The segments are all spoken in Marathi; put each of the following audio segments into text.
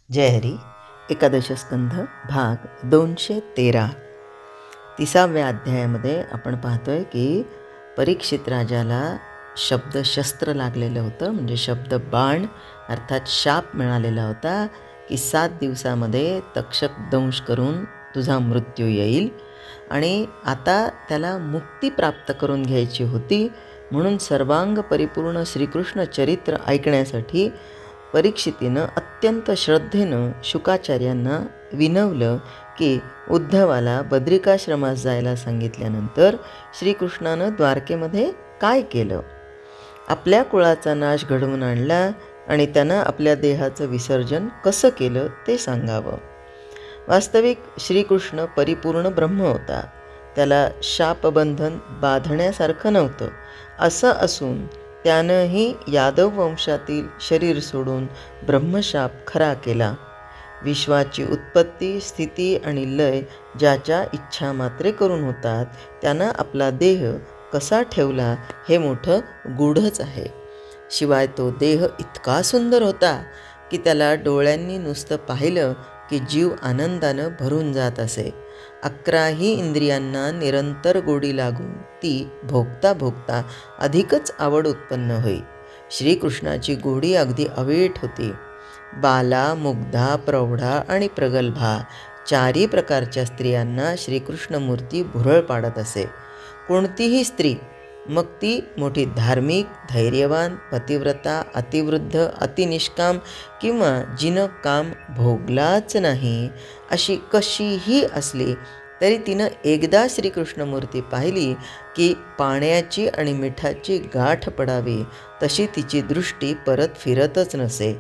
जय हरी. एकादश स्कंध भाग 213. 30व्या अध्यायामध्ये आपण पाहतोय की परीक्षित राजाला शब्द शस्त्र लागलेलं होतं, म्हणजे शब्द बाण अर्थात शाप मिळालेला होता की 7 दिवसामध्ये तक्षक दंश करून तुझा मृत्यू येईल. आणि आता त्याला मुक्ती प्राप्त करून घ्यायची होती, म्हणून सर्वांग परिपूर्ण श्रीकृष्ण चरित्र ऐकण्यासाठी परीक्षितीनं अत्यंत श्रद्धेनं शुकाचार्यांना विनवलं की उद्धवाला बद्रिकाश्रमास जायला सांगितल्यानंतर श्रीकृष्णानं द्वारकेमध्ये काय केलं, आपल्या कुळाचा नाश घडवून आणला आणि त्यानं आपल्या देहाचं विसर्जन कसं केलं ते सांगावं. वास्तविक श्रीकृष्ण परिपूर्ण ब्रह्म होता, त्याला शापबंधन बांधण्यासारखं नव्हतं. असं असून त्यानंही यादव वंशातील शरीर सोडून ब्रह्मशाप खरा केला. विश्वाची उत्पत्ती, स्थिती आणि लय ज्याच्या इच्छा मात्रे करून होतात, त्यानं आपला देह कसा ठेवला हे मोठं गूढच आहे. शिवाय तो देह इतका सुंदर होता की त्याला डोळ्यांनी नुसतं पाहिलं की जीव आनंदानं भरून जात असे. 11ही इंद्रियांना निरंतर गोडी लागून ती भोगता भोगता अधिकच आवड उत्पन्न होई. श्रीकृष्णाची गोडी अगदी अवीट होती. बाला, मुग्धा, प्रौढा आणि प्रगल्भा 4ही प्रकारच्या स्त्रियांना श्रीकृष्णमूर्ती भुरळ पाडत असे. कोणतीही स्त्री, मग ती मोठी धार्मिक, धैर्यवान, पतिव्रता, अतिवृद्ध, अतिनिष्काम किंवा जिनं काम भोगलाच नाही अशी कशीही असली तरी तिनं एकदा श्रीकृष्णमूर्ती पाहिली की पाण्याची आणि मिठाची गाठ पडावी तशी तिची दृष्टी परत फिरतच नसे.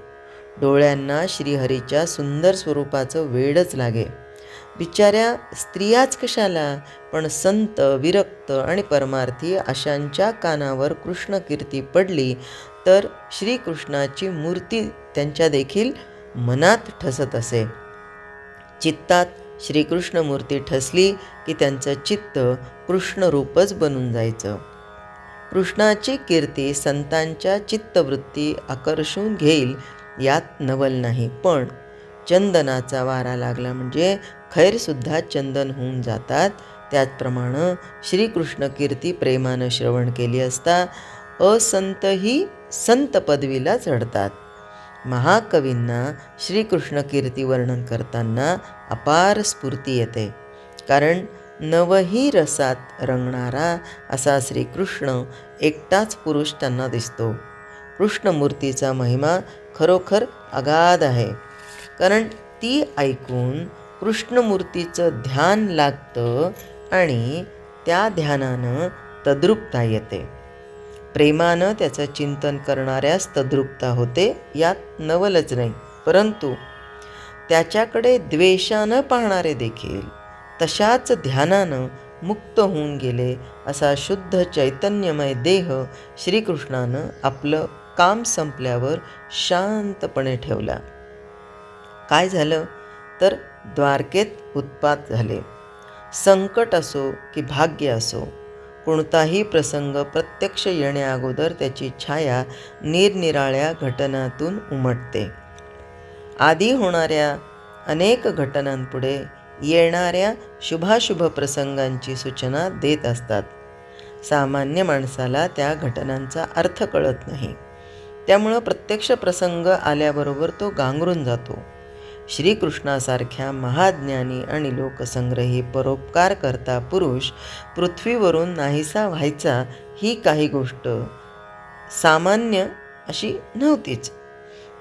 डोळ्यांना श्रीहरीच्या सुंदर स्वरूपाचं वेडच लागे. बिचाऱ्या स्त्रियाच कशाला, पण संत, विरक्त आणि परमार्थी अशांच्या कानावर कृष्णकीर्ती पडली तर श्रीकृष्णाची मूर्ती त्यांच्या देखील मनात ठसत असे. चित्तात श्रीकृष्णमूर्ती ठसली की त्यांचं चित्त कृष्णरूपच बनून जायचं. कृष्णाची कीर्ती संतांच्या चित्तवृत्ती आकर्षून घेईल यात नवल नाही, पण चंदनाचा वारा लागला म्हणजे खैरसुद्धा चंदन होऊन जातात. त्याचप्रमाणे श्रीकृष्ण कीर्ती प्रेमानं श्रवण केली असता असंतही संत पदवीला चढतात. महाकवींना श्रीकृष्ण कीर्ती वर्णन करताना अपार स्फूर्ती येते, कारण नवही रसात रंगणारा असा श्रीकृष्ण एकटाच पुरुष त्यांना दिसतो. कृष्णमूर्तीचा महिमा खरोखर अगाध आहे, कारण ती ऐकून कृष्णमूर्तीचं ध्यान लागतं आणि त्या ध्यानानं तद्रुपता येते. प्रेमानं त्याचं चिंतन करणाऱ्यास तद्रुपता होते, यात नवलच नाही. परंतु त्याच्याकडे द्वेषानं पाहणारे देखील तशाच ध्यानानं मुक्त होऊन गेले असा शुद्ध चैतन्यमय देह श्रीकृष्णानं आपलं काम संपल्यावर शांतपणे ठेवला. काय झालं तर द्वारकेत उत्पात झाले. संकट असो की भाग्य असो, कोणताही प्रसंग प्रत्यक्ष येण्याअगोदर त्याची छाया निरनिराळ्या घटनांतून उमटते. आधी होणाऱ्या अनेक घटनांपुढे येणाऱ्या शुभाशुभ प्रसंगांची सूचना देत असतात. सामान्य माणसाला त्या घटनांचा अर्थ कळत नाही, त्यामुळं प्रत्यक्ष प्रसंग आल्याबरोबर तो गांगरून जातो. श्रीकृष्णासारख्या महाज्ञानी आणि लोकसंग्रही परोपकार करता पुरुष पृथ्वीवरून नाहीसा व्हायचा ही काही गोष्ट सामान्य अशी नव्हतीच.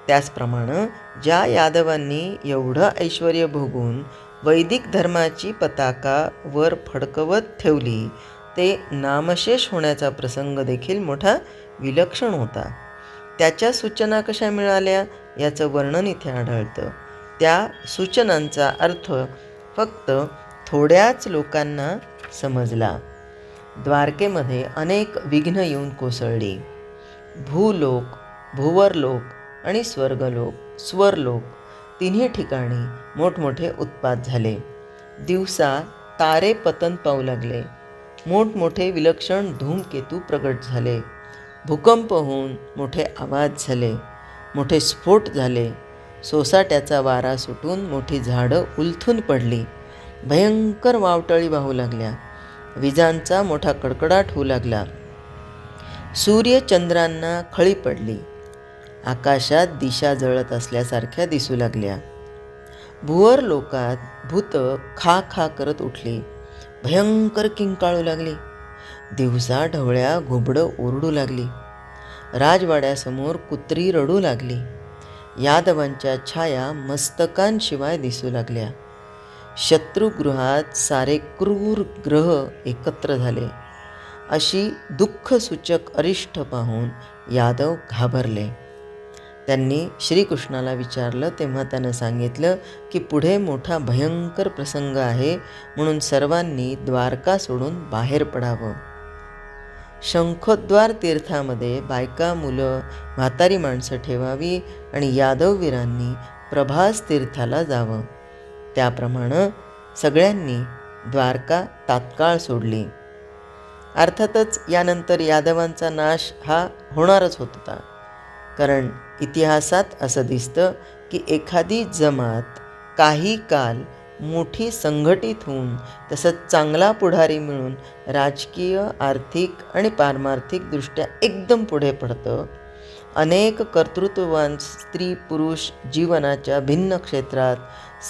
त्याचप्रमाणे ज्या यादवांनी एवढं ऐश्वर्य भोगून वैदिक धर्माची पताका वर फडकवत ठेवली, ते नामशेष होण्याचा प्रसंग देखील मोठा विलक्षण होता. त्याच्या सूचना कशा मिळाल्या याचं वर्णन इथे आढळतं. त्या सूचनांचा अर्थ फक्त थोड्याच लोकांना समजला. द्वारकेमध्ये अनेक विघ्न येऊन कोसळली. भूलोक, भुवरलोक आणि स्वरलोक तिन्ही ठिकाणी मोठमोठे उत्पात झाले. दिवसा तारे पतन पाहू लागले. मोठमोठे विलक्षण धूमकेतू प्रगट झाले. भूकंप होऊन मोठे आवाज झाले, मोठे स्फोट झाले. सोसाट्याचा वारा सुटून मोठी झाडं उलथून पडली. भयंकर वावटळी वाहू लागल्या. विजांचा मोठा कडकडाट होऊ लागला. सूर्यचंद्रांना खळी पडली. आकाशात दिशा जळत असल्यासारख्या दिसू लागल्या. भुवर लोकात भूत खा खा करत उठली. भयंकर किंकाळू लागली. दिवसा ढवळ्या घुबडं ओरडू लागली. राजवाड्यासमोर कुत्री रडू लागली. यादवांच्या छाया मस्तकांशिवाय दिसू लागल्या. शत्रुगृहात सारे क्रूर ग्रह एकत्र झाले. अशी दुःखसूचक अरिष्ट पाहून यादव घाबरले. त्यांनी श्रीकृष्णाला विचारलं तेव्हा त्यानं सांगितलं की पुढे मोठा भयंकर प्रसंग आहे, म्हणून सर्वांनी द्वारका सोडून बाहेर पडावं. शंखोद्वार तीर्थामध्ये बायका, मुलं, म्हातारी माणसं ठेवावी आणि यादववीरांनी प्रभास तीर्थाला जावं. त्याप्रमाणे सगळ्यांनी द्वारका तात्काळ सोडली. अर्थातच यानंतर यादवांचा नाश हा होणारच होत होता. कारण इतिहासात असं दिसतं की एखादी जमात काही काल मोठी संघटित होऊन तसंच चांगला पुढारी मिळून राजकीय, आर्थिक आणि पारमार्थिकदृष्ट्या एकदम पुढे पडतं. अनेक कर्तृत्ववान स्त्री पुरुष जीवनाच्या भिन्न क्षेत्रात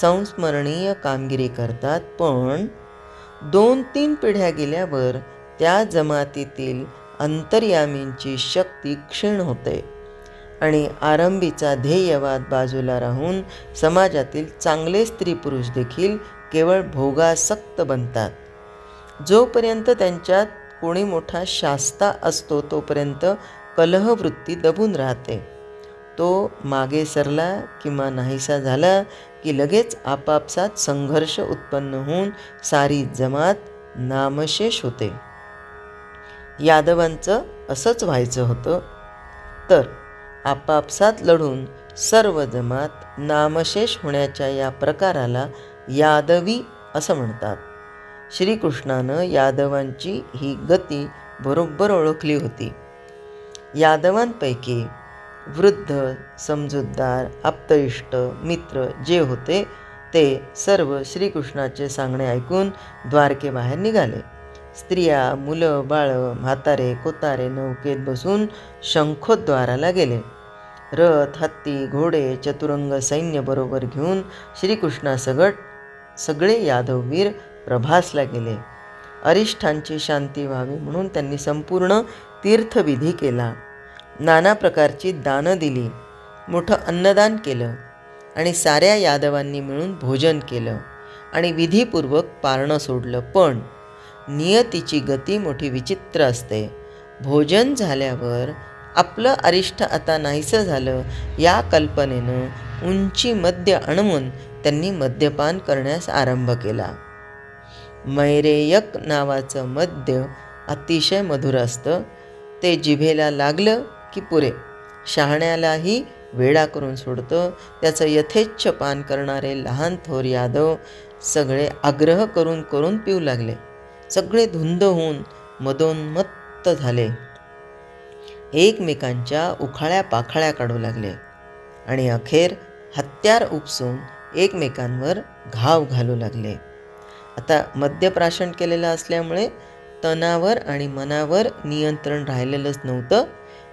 संस्मरणीय कामगिरी करतात. पण 2-3 पिढ्या गेल्यावर त्या जमातीतील अंतर्यामींची शक्ती क्षीण होते आणि आरंभीचा ध्येयवाद बाजूला राहून समाजातील चांगले स्त्री पुरुष देखील केवळ भोगासक्त बनतात. जोपर्यंत त्यांच्यात कोणी मोठा शास्ता असतो तोपर्यंत कलहवृत्ती दबून राहते. तो मागे सरला किंवा नाहीसा झाला की लगेच आपापसात संघर्ष उत्पन्न होऊन सारी जमात नामशेष होते. यादवांचं असंच व्हायचं होतं. तर आपापसात लढून सर्व जमात नामशेष होण्याच्या या प्रकाराला यादवी असं म्हणतात. श्रीकृष्णानं यादवांची ही गती बरोबर ओळखली होती. यादवांपैकी वृद्ध, समजूतदार, आप्तइष्ट, मित्र जे होते ते सर्व श्रीकृष्णाचे सांगणे ऐकून द्वारकेबाहेर निघाले. स्त्रिया, मुलं, बाळं, म्हातारे, कोतारे नौकेत बसून शंखोद्वाराला गेले. रथ, हत्ती, घोडे, चतुरंग सैन्य बरोबर घेऊन श्रीकृष्णासकट सगळे यादववीर प्रभासला गेले. अरिष्ठांची शांती व्हावी म्हणून त्यांनी संपूर्ण तीर्थविधी केला. नाना प्रकारची दानं दिली. मोठं अन्नदान केलं आणि साऱ्या यादवांनी मिळून भोजन केलं आणि विधीपूर्वक पारणं सोडलं. पण नियतीची गती मोठी विचित्र असते. भोजन झाल्यावर आपलं अरिष्ट आता नाहीसं झालं या कल्पनेनं उंची मद्य आणून त्यांनी मद्यपान करण्यास आरंभ केला. मैरेयक नावाचं मद्य अतिशय मधुर असतं. ते जिभेला लागलं की पुरे शहाण्यालाही वेडा करून सोडतं. त्याचं यथेच्छ पान करणारे लहान थोर यादव सगळे आग्रह करून करून पिऊ लागले. सगळे धुंद होऊन मदोन्मत्त झाले. एकमेकांच्या उखाळ्या पाखाळ्या काढू लागले आणि अखेर हत्यार उपसून एकमेकांवर घाव घालू लागले. आता मद्यप्राशन केलेलं असल्यामुळे तनावर आणि मनावर नियंत्रण राहिलेलंच नव्हतं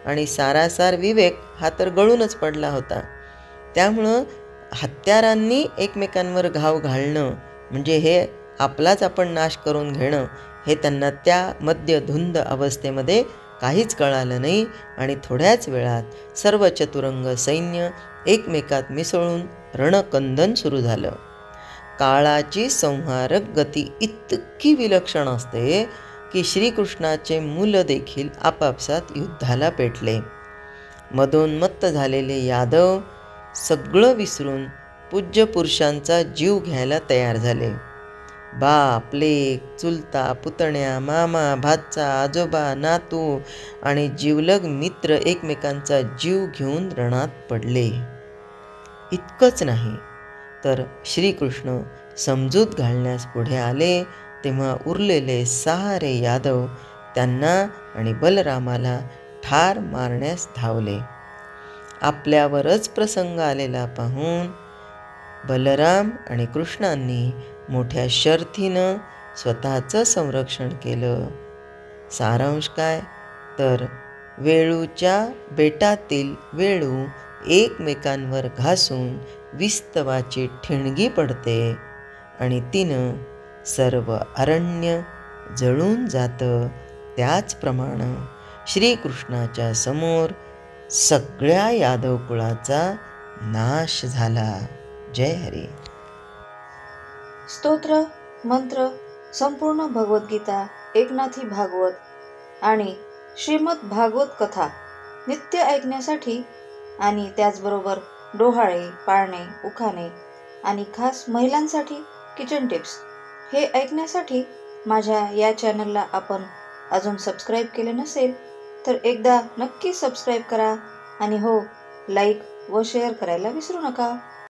आणि सारासार विवेक हा तर गळूनच पडला होता. त्यामुळं हत्यारांनी एकमेकांवर घाव घालणं म्हणजे हे आपलाच आपण नाश करून घेणं हे त्यांना त्या मद्यधुंद अवस्थेमध्ये काहीच कळालं नाही आणि थोड्याच वेळात सर्व चतुरंग सैन्य एकमेकात मिसळून रणकंदन सुरू झालं. काळाची संहारक गती इतकी विलक्षण असते की श्रीकृष्णाचे मुलं देखील आपापसात युद्धाला पेटले. मदोन्मत्त झालेले यादव सगळं विसरून पूज्य पुरुषांचा जीव घ्यायला तयार झाले. बाप, लेक, चुलता, पुतण्या, मामा, भाचा, आजोबा, नातू आणि जिवलग मित्र एकमेकांचा जीव घेऊन रणात पडले. इतकंच नाही तर श्रीकृष्ण समजूत घालण्यास पुढे आले तेव्हा उरलेले सारे यादव त्यांना आणि बलरामाला ठार मारण्यास धावले. आपल्यावरच प्रसंग आलेला पाहून बलराम आणि कृष्णांनी मोठ्या शर्थीनं स्वतःचं संरक्षण केलं. सारांश काय तर वेळूच्या बेटातील वेळू एकमेकांवर घासून विस्तवाची ठिणगी पडते आणि तिनं सर्व अरण्य जळून जातं. त्याचप्रमाणे श्रीकृष्णाच्या समोर सगळ्या यादव कुळाचा नाश झाला. जय हरी. स्तोत्र, मंत्र, संपूर्ण भगवद्गीता, एकनाथी भागवत आणि श्रीमद भागवत कथा नित्य ऐकण्यासाठी आणि त्याचबरोबर डोहाळे, पाळणे, उखाणे आणि खास महिलांसाठी किचन टिप्स हे ऐकण्यासाठी माझ्या या चॅनलला आपण अजून सबस्क्राईब केले नसेल तर एकदा नक्की सबस्क्राईब करा आणि हो, लाईक व शेअर करायला विसरू नका.